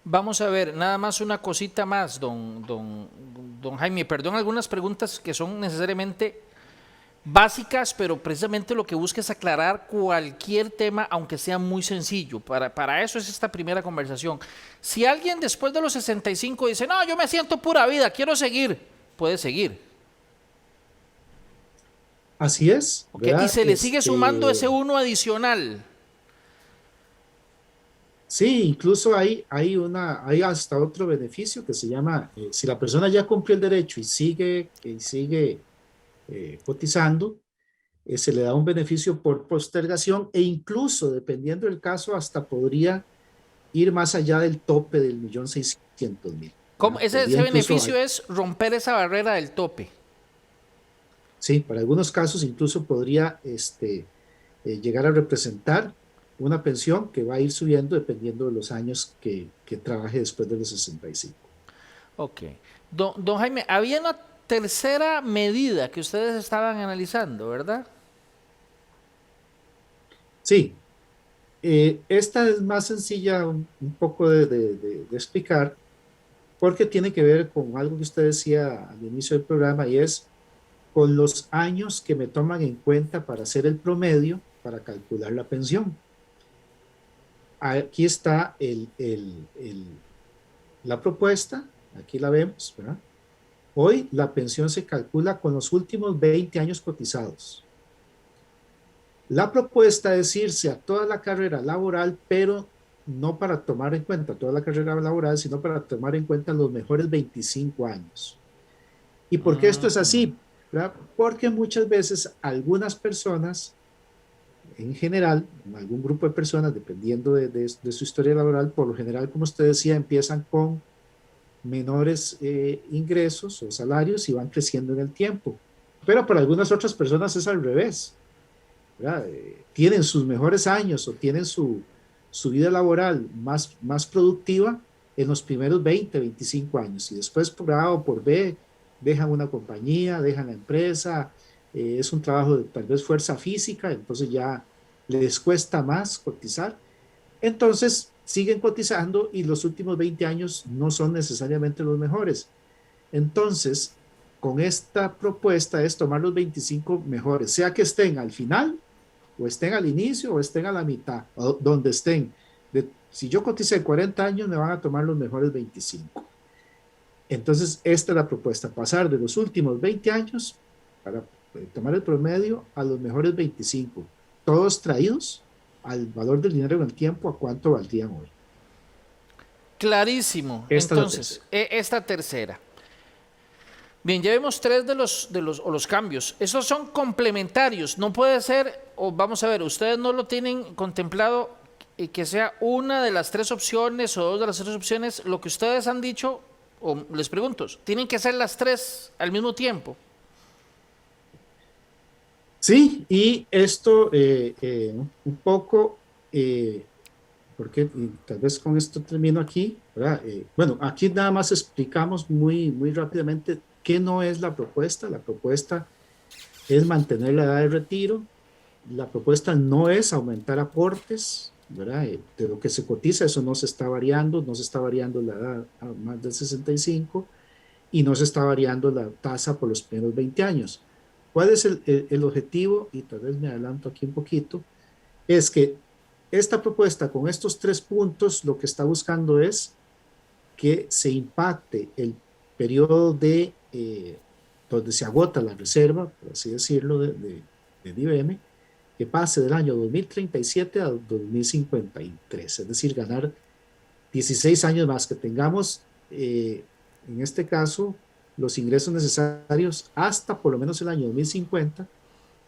Speaker 1: Vamos a ver, nada más una cosita más, don Jaime. Perdón, algunas preguntas que son necesariamente básicas, pero precisamente lo que busca es aclarar cualquier tema, aunque sea muy sencillo. Para eso es esta primera conversación. Si alguien después de los 65 dice, no, yo me siento pura vida, quiero seguir, puede seguir.
Speaker 2: Así es,
Speaker 1: ¿Ok? Y
Speaker 2: ¿verdad?
Speaker 1: se le sigue sumando ese uno adicional.
Speaker 2: Sí, incluso hay hasta otro beneficio que se llama, si la persona ya cumplió el derecho y sigue cotizando, se le da un beneficio por postergación e incluso, dependiendo del caso, hasta podría ir más allá del tope del 1.600.000.
Speaker 1: ¿Cómo?
Speaker 2: Podría
Speaker 1: Ese
Speaker 2: incluso,
Speaker 1: beneficio es romper esa barrera del tope.
Speaker 2: sí, para algunos casos incluso podría llegar a representar una pensión que va a ir subiendo dependiendo de los años que trabaje después de los 65.
Speaker 1: Ok. Don Jaime, había una tercera medida que ustedes estaban analizando, ¿verdad?
Speaker 2: Sí, esta es más sencilla un poco de explicar porque tiene que ver con algo que usted decía al inicio del programa y es con los años que me toman en cuenta para hacer el promedio para calcular la pensión. Aquí está la propuesta, aquí la vemos, ¿verdad? Hoy la pensión se calcula con los últimos 20 años cotizados. La propuesta es irse a toda la carrera laboral, pero no para tomar en cuenta toda la carrera laboral, sino para tomar en cuenta los mejores 25 años. ¿Y por qué esto es así? ¿Verdad? Porque muchas veces algunas personas, en general, algún grupo de personas, dependiendo de su historia laboral, por lo general, como usted decía, empiezan con menores ingresos o salarios y van creciendo en el tiempo. Pero para algunas otras personas es al revés, ¿verdad? Tienen sus mejores años o tienen su vida laboral más productiva en los primeros 20, 25 años y después por A o por B dejan una compañía, dejan la empresa, es un trabajo de tal vez fuerza física, entonces ya les cuesta más cotizar. Entonces siguen cotizando y los últimos 20 años no son necesariamente los mejores. Entonces, con esta propuesta es tomar los 25 mejores, sea que estén al final o estén al inicio o estén a la mitad, o donde estén. Si yo coticé 40 años, me van a tomar los mejores 25. Entonces, esta es la propuesta, pasar de los últimos 20 años para tomar el promedio a los mejores 25, todos traídos al valor del dinero en el tiempo, a cuánto valdrían hoy.
Speaker 1: Clarísimo.
Speaker 2: Esta es la
Speaker 1: Entonces,
Speaker 2: tercera.
Speaker 1: esta tercera. Bien, ya vemos tres o los cambios. Esos son complementarios. No puede ser, o vamos a ver, ustedes no lo tienen contemplado que sea una de las tres opciones o dos de las tres opciones. Lo que ustedes han dicho, o les pregunto, ¿tienen que ser las tres al mismo tiempo?
Speaker 2: Sí, y esto un poco, porque y tal vez con esto termino aquí, ¿verdad? Bueno, aquí nada más explicamos muy rápidamente qué no es la propuesta. La propuesta es mantener la edad de retiro. La propuesta no es aumentar aportes, ¿verdad? De lo que se cotiza, eso no se está variando, no se está variando la edad a más del 65 y no se está variando la tasa por los primeros 20 años. ¿Cuál es el objetivo? Y tal vez me adelanto aquí un poquito, es que esta propuesta con estos 3 puntos lo que está buscando es que se impacte el periodo donde se agota la reserva, por así decirlo, del IBM, que pase del año 2037 a 2053, es decir, ganar 16 años más, que tengamos, en este caso, los ingresos necesarios hasta por lo menos el año 2050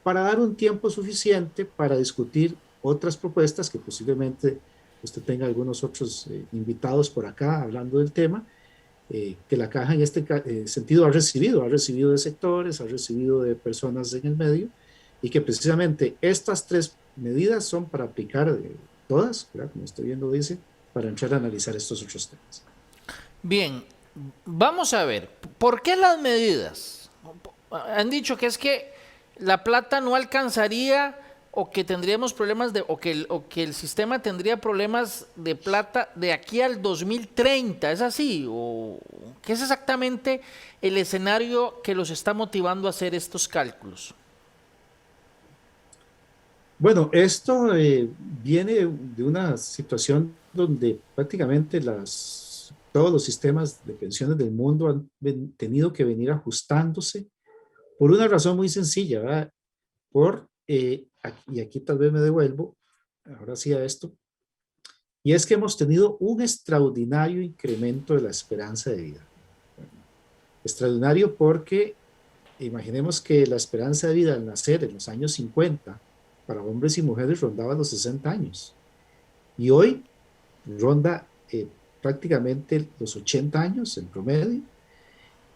Speaker 2: para dar un tiempo suficiente para discutir otras propuestas que posiblemente usted tenga algunos otros invitados por acá hablando del tema, que la caja en este sentido ha recibido de sectores, ha recibido de personas en el medio, y que precisamente estas 3 medidas son para aplicar todas, ¿verdad? Como estoy viendo dice, para entrar a analizar estos otros temas.
Speaker 1: Bien, vamos a ver, ¿por qué las medidas? Han dicho que es que la plata no alcanzaría o que tendríamos problemas o que el sistema tendría problemas de plata de aquí al 2030, ¿es así? ¿O qué es exactamente el escenario que los está motivando a hacer estos cálculos?
Speaker 2: Bueno, esto viene de una situación donde prácticamente todos los sistemas de pensiones del mundo han tenido que venir ajustándose por una razón muy sencilla, ¿verdad? Y aquí tal vez me devuelvo, ahora sí a esto, y es que hemos tenido un extraordinario incremento de la esperanza de vida. Extraordinario porque imaginemos que la esperanza de vida al nacer en los años 50 para hombres y mujeres rondaba los 60 años. Y hoy ronda prácticamente los 80 años en promedio,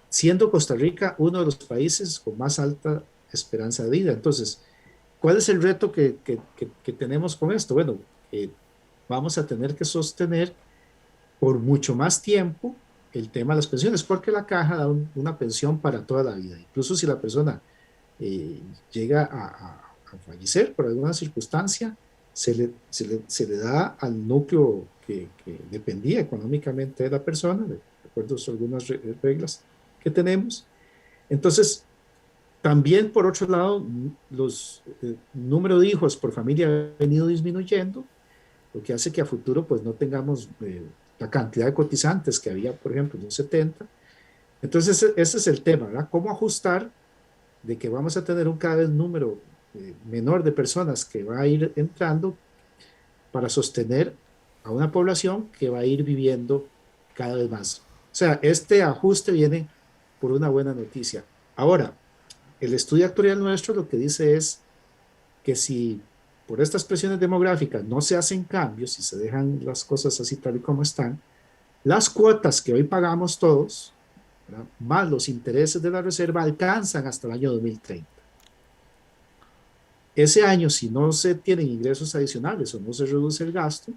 Speaker 2: siendo Costa Rica uno de los países con más alta esperanza de vida. Entonces, ¿cuál es el reto que tenemos con esto? Bueno, vamos a tener que sostener por mucho más tiempo el tema de las pensiones, porque la caja da una pensión para toda la vida. Incluso si la persona eh, llega a fallecer por alguna circunstancia, se le da al núcleo que dependía económicamente de la persona, de acuerdo a algunas reglas que tenemos. Entonces, también por otro lado, los número de hijos por familia ha venido disminuyendo, lo que hace que a futuro pues no tengamos la cantidad de cotizantes que había, por ejemplo, en los 70. Entonces, ese es el tema, ¿verdad? ¿Cómo ajustar de que vamos a tener un cada vez número menor de personas que va a ir entrando para sostener a una población que va a ir viviendo cada vez más? O sea, este ajuste viene por una buena noticia. Ahora, el estudio actuarial nuestro lo que dice es que si por estas presiones demográficas no se hacen cambios, si se dejan las cosas así tal y como están, las cuotas que hoy pagamos todos, ¿verdad?, más los intereses de la reserva, alcanzan hasta el año 2030. Ese año, si no se tienen ingresos adicionales o no se reduce el gasto,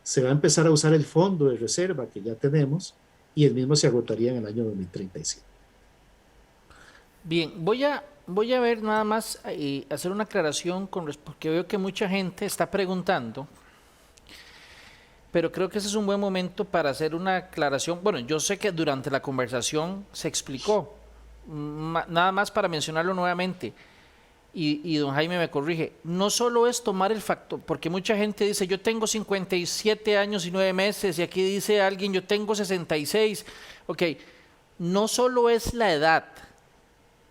Speaker 2: se va a empezar a usar el fondo de reserva que ya tenemos y el mismo se agotaría en el año 2037.
Speaker 1: Bien, voy a ver nada más hacer una aclaración porque veo que mucha gente está preguntando, pero creo que ese es un buen momento para hacer una aclaración. Bueno, yo sé que durante la conversación se explicó, nada más para mencionarlo nuevamente. Y don Jaime me corrige, no solo es tomar el factor, porque mucha gente dice, yo tengo 57 años y 9 meses, y aquí dice alguien, yo tengo 66. Ok, no solo es la edad,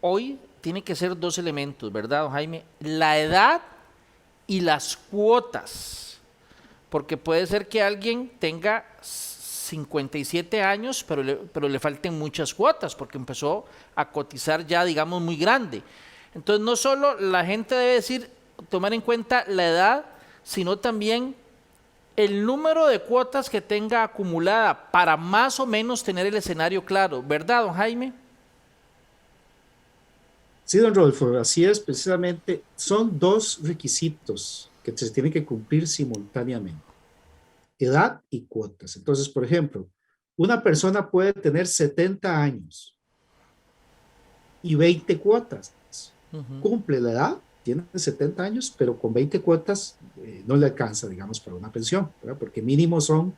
Speaker 1: hoy tiene que ser 2 elementos, ¿verdad, don Jaime? La edad y las cuotas, porque puede ser que alguien tenga 57 años, pero le falten muchas cuotas, porque empezó a cotizar ya, digamos, muy grande. Entonces, no solo la gente debe tomar en cuenta la edad, sino también el número de cuotas que tenga acumulada para más o menos tener el escenario claro, ¿verdad, don Jaime?
Speaker 2: Sí, don Rodolfo, así es, precisamente. Son 2 requisitos que se tienen que cumplir simultáneamente: edad y cuotas. Entonces, por ejemplo, una persona puede tener 70 años y 20 cuotas. Cumple la edad, tiene 70 años, pero con 20 cuotas no le alcanza, digamos, para una pensión, ¿verdad? Porque mínimo son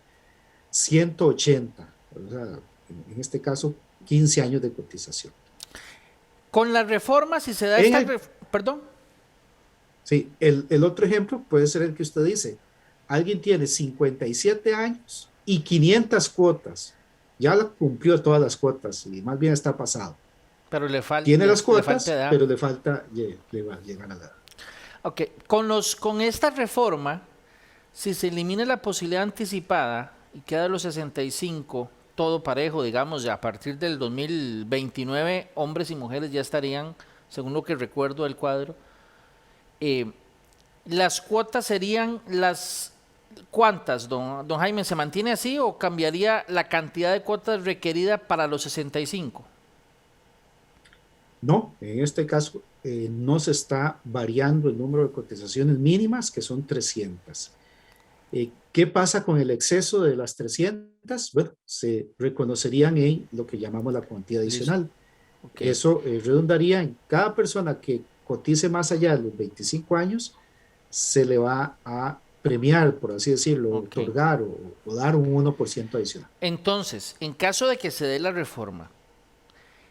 Speaker 2: 180, o sea, en este caso, 15 años de cotización.
Speaker 1: Con la reforma, si se da
Speaker 2: En el,
Speaker 1: perdón.
Speaker 2: sí, el otro ejemplo puede ser el que usted dice. alguien tiene 57 años y 500 cuotas, ya cumplió todas las cuotas y más bien está pasado.
Speaker 1: Pero
Speaker 2: Tiene las
Speaker 1: le falta
Speaker 2: cuotas,
Speaker 1: edad.
Speaker 2: pero le falta llegar a la edad.
Speaker 1: Ok, con esta reforma, si se elimina la posibilidad anticipada y queda los 65, todo parejo, digamos, ya a partir del 2029, hombres y mujeres ya estarían, según lo que recuerdo del cuadro, eh, las cuotas serían las... ¿Cuántas, don Jaime? ¿Se mantiene así o cambiaría la cantidad de cuotas requerida para los 65?
Speaker 2: No, en este caso no se está variando el número de cotizaciones mínimas, que son 300. ¿Qué pasa con el exceso de las 300? Bueno, se reconocerían en lo que llamamos la cuantía
Speaker 1: Listo.
Speaker 2: adicional.
Speaker 1: Ok,
Speaker 2: Eso redundaría en cada persona que cotice más allá de los 25 años, se le va a premiar, por así decirlo,
Speaker 1: ok.
Speaker 2: otorgar o dar un 1% adicional.
Speaker 1: Entonces, en caso de que se dé la reforma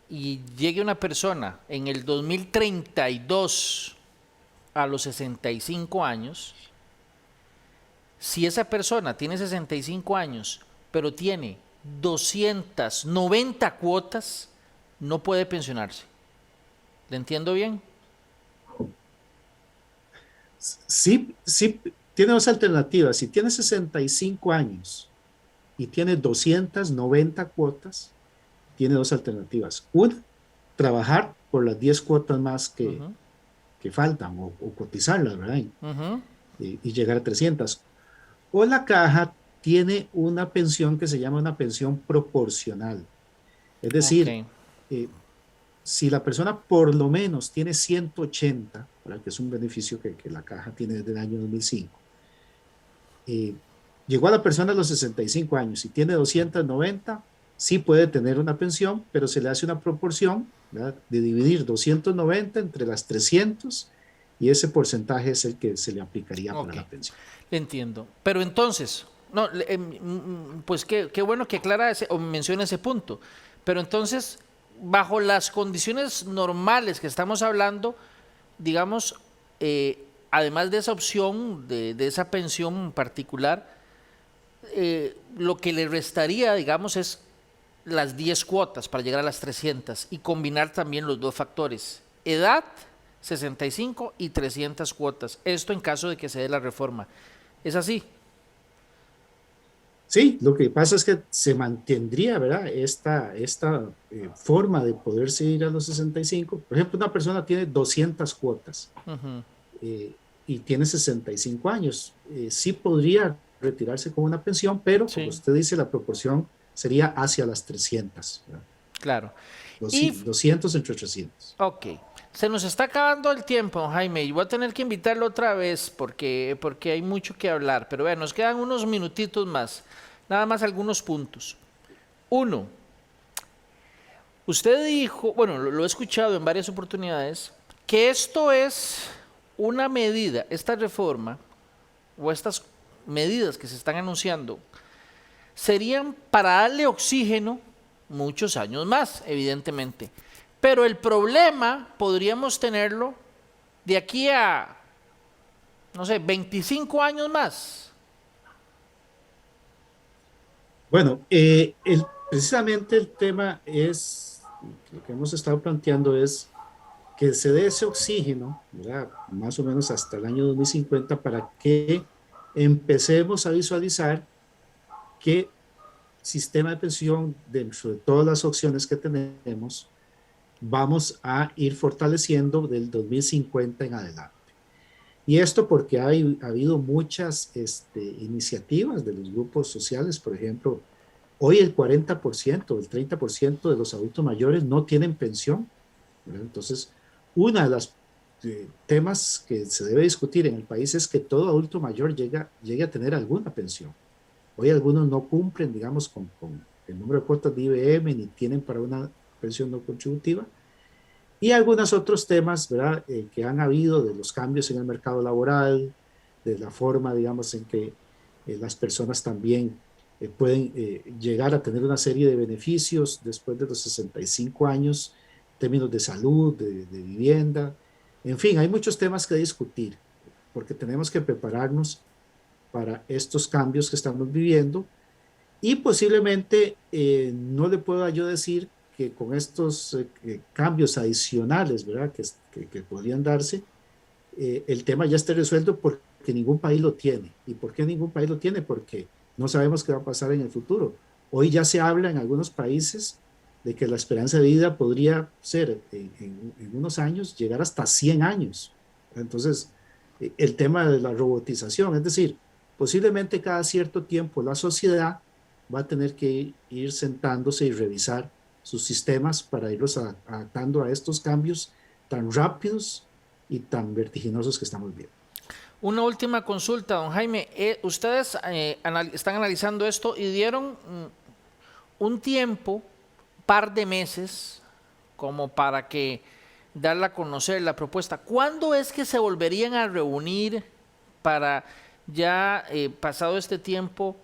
Speaker 1: y llegue una persona en el 2032 a los 65 años, si esa persona tiene 65 años, pero tiene 290 cuotas, no puede pensionarse. ¿Le entiendo bien?
Speaker 2: Sí, sí, tiene dos alternativas. Si tiene 65 años y tiene 290 cuotas, tiene dos alternativas. Una, trabajar por las 10 cuotas más
Speaker 1: Ujú,
Speaker 2: que faltan o cotizarlas, ¿verdad?
Speaker 1: ujú.
Speaker 2: Y llegar a 300. O la caja tiene una pensión que se llama una pensión proporcional. Es
Speaker 1: Ok.
Speaker 2: decir, eh, si la persona por lo menos tiene 180, ¿verdad? Que es un beneficio que la caja tiene desde el año 2005, eh, llegó a la persona a los 65 años y tiene 290, sí puede tener una pensión, pero se le hace una proporción, ¿verdad? De dividir 290 entre las 300 y ese porcentaje es el que se le aplicaría para
Speaker 1: Ok,
Speaker 2: la pensión.
Speaker 1: le entiendo. Pero entonces, no, pues qué bueno que aclara ese, o menciona ese punto. Pero entonces, bajo las condiciones normales que estamos hablando, digamos, además de esa opción, de esa pensión particular, lo que le restaría, digamos, es las 10 cuotas para llegar a las 300 y combinar también los dos factores, edad, 65 y 300 cuotas. Esto en caso de que se dé la reforma. ¿Es así?
Speaker 2: Sí, lo que pasa es que se mantendría, ¿verdad? Esta forma de poderse ir a los 65. Por ejemplo, una persona tiene 200 cuotas
Speaker 1: Ujú.
Speaker 2: y tiene 65 años. Sí podría retirarse con una pensión, pero como
Speaker 1: Sí,
Speaker 2: usted dice, la proporción sería hacia las 300, ¿verdad?
Speaker 1: claro. Y,
Speaker 2: 200 entre 300.
Speaker 1: ok, se nos está acabando el tiempo, don Jaime, y voy a tener que invitarlo otra vez porque hay mucho que hablar. Pero vean, nos quedan unos minutitos más. Nada más algunos puntos. Uno, usted dijo, bueno, lo he escuchado en varias oportunidades, que esto es una medida, esta reforma o estas medidas que se están anunciando serían para darle oxígeno muchos años más, evidentemente. Pero el problema podríamos tenerlo de aquí a, no sé, 25 años más.
Speaker 2: Bueno, precisamente el tema es, lo que hemos estado planteando es que se dé ese oxígeno, ¿verdad? Más o menos hasta el año 2050 para que empecemos a visualizar qué sistema de pensión, dentro de todas las opciones que tenemos, vamos a ir fortaleciendo del 2050 en adelante. Y esto porque ha habido muchas iniciativas de los grupos sociales, por ejemplo, hoy el 40%, el 30% de los adultos mayores no tienen pensión, ¿verdad? Entonces, una de las temas que se debe discutir en el país es que todo adulto mayor llegue a tener alguna pensión. Hoy algunos no cumplen, digamos, con el número de cuotas de IBM ni tienen para una pensión no contributiva. Y algunos otros temas, ¿verdad? Que han habido de los cambios en el mercado laboral, de la forma, digamos, en que las personas también pueden llegar a tener una serie de beneficios después de los 65 años, en términos de salud, de vivienda. En fin, hay muchos temas que discutir, porque tenemos que prepararnos para estos cambios que estamos viviendo y posiblemente no le puedo yo decir que con estos cambios adicionales, ¿verdad? Que podrían darse, el tema ya esté resuelto porque ningún país lo tiene. ¿Y por qué ningún país lo tiene? Porque no sabemos qué va a pasar en el futuro. Hoy ya se habla en algunos países de que la esperanza de vida podría ser en unos años llegar hasta 100 años. Entonces, el tema de la robotización, es decir, posiblemente cada cierto tiempo la sociedad va a tener que ir sentándose y revisar sus sistemas para irlos adaptando a estos cambios tan rápidos y tan vertiginosos que estamos viendo.
Speaker 1: Una última consulta, don Jaime. Ustedes están analizando esto y dieron un tiempo, par de meses, como para que darla a conocer la propuesta. ¿Cuándo es que se volverían a reunir para ya, pasado este tiempo,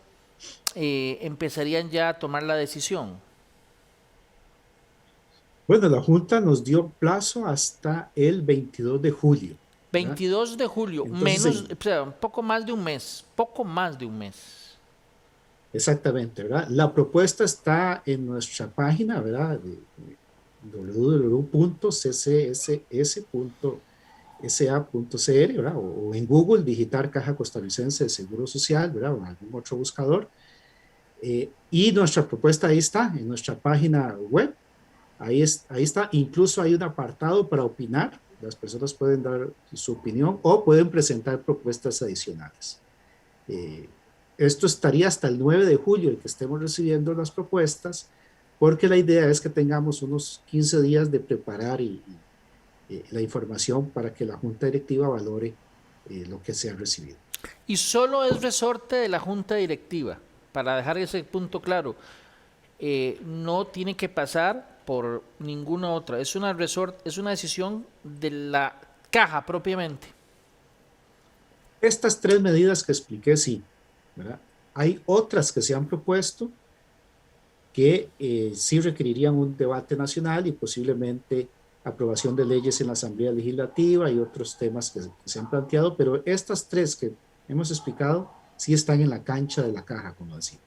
Speaker 1: empezarían ya a tomar la decisión?
Speaker 2: Bueno, la Junta nos dio plazo hasta el 22 de julio. ¿Verdad?
Speaker 1: 22 de julio,
Speaker 2: Entonces,
Speaker 1: o sea, un poco más de un mes, poco más de un mes.
Speaker 2: Exactamente, ¿verdad? La propuesta está en nuestra página, ¿verdad? www.ccss.sa.cr, ¿verdad? O en Google, digitar Caja Costarricense de Seguro Social, ¿verdad? O en algún otro buscador. Y nuestra propuesta ahí está, en nuestra página web. Ahí está, incluso hay un apartado para opinar. Las personas pueden dar su opinión o pueden presentar propuestas adicionales. Esto estaría hasta el 9 de julio, el que estemos recibiendo las propuestas, porque la idea es que tengamos unos 15 días de preparar la información para que la Junta Directiva valore lo que se ha recibido.
Speaker 1: Y solo es resorte de la Junta Directiva, para dejar ese punto claro. No tiene que pasar por ninguna otra. Es una decisión de la caja propiamente.
Speaker 2: Estas tres medidas que expliqué, sí, ¿verdad? Hay otras que se han propuesto que sí requerirían un debate nacional y posiblemente aprobación de leyes en la Asamblea Legislativa y otros temas que se han planteado, pero estas tres que hemos explicado sí están en la cancha de la caja, como decimos.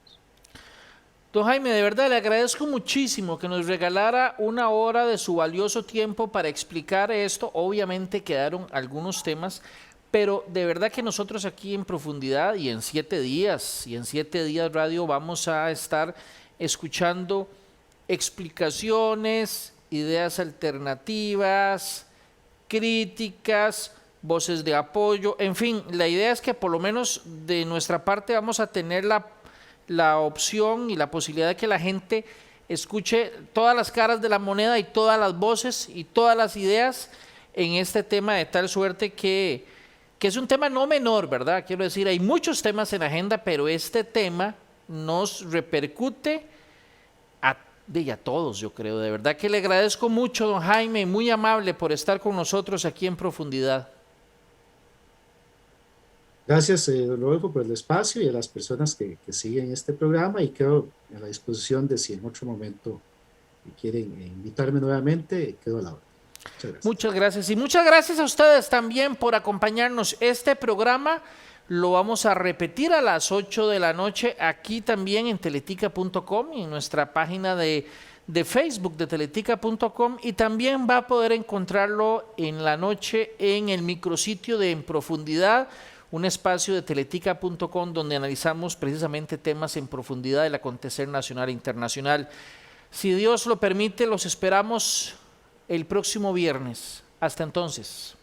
Speaker 1: Don Jaime, de verdad le agradezco muchísimo que nos regalara una hora de su valioso tiempo para explicar esto. Obviamente quedaron algunos temas, pero de verdad que nosotros aquí en profundidad y en 7 días, radio vamos a estar escuchando explicaciones, ideas alternativas, críticas, voces de apoyo, en fin, la idea es que por lo menos de nuestra parte vamos a tener la opción y la posibilidad de que la gente escuche todas las caras de la moneda y todas las voces y todas las ideas en este tema, de tal suerte que es un tema no menor, ¿verdad? Quiero decir, hay muchos temas en la agenda, pero este tema nos repercute a todos, yo creo. De verdad que le agradezco mucho, don Jaime, muy amable por estar con nosotros aquí en profundidad.
Speaker 2: Gracias, don Rodolfo, por el espacio y a las personas que siguen este programa, y quedo a la disposición de si en otro momento quieren invitarme nuevamente, quedo a la hora.
Speaker 1: Muchas gracias. Y muchas gracias a ustedes también por acompañarnos. Este programa lo vamos a repetir a las 8 de la noche aquí también en teletica.com y en nuestra página de Facebook de teletica.com, y también va a poder encontrarlo en la noche en el micrositio de En Profundidad, un espacio de teletica.com donde analizamos precisamente temas en profundidad del acontecer nacional e internacional. Si Dios lo permite, los esperamos el próximo viernes. Hasta entonces.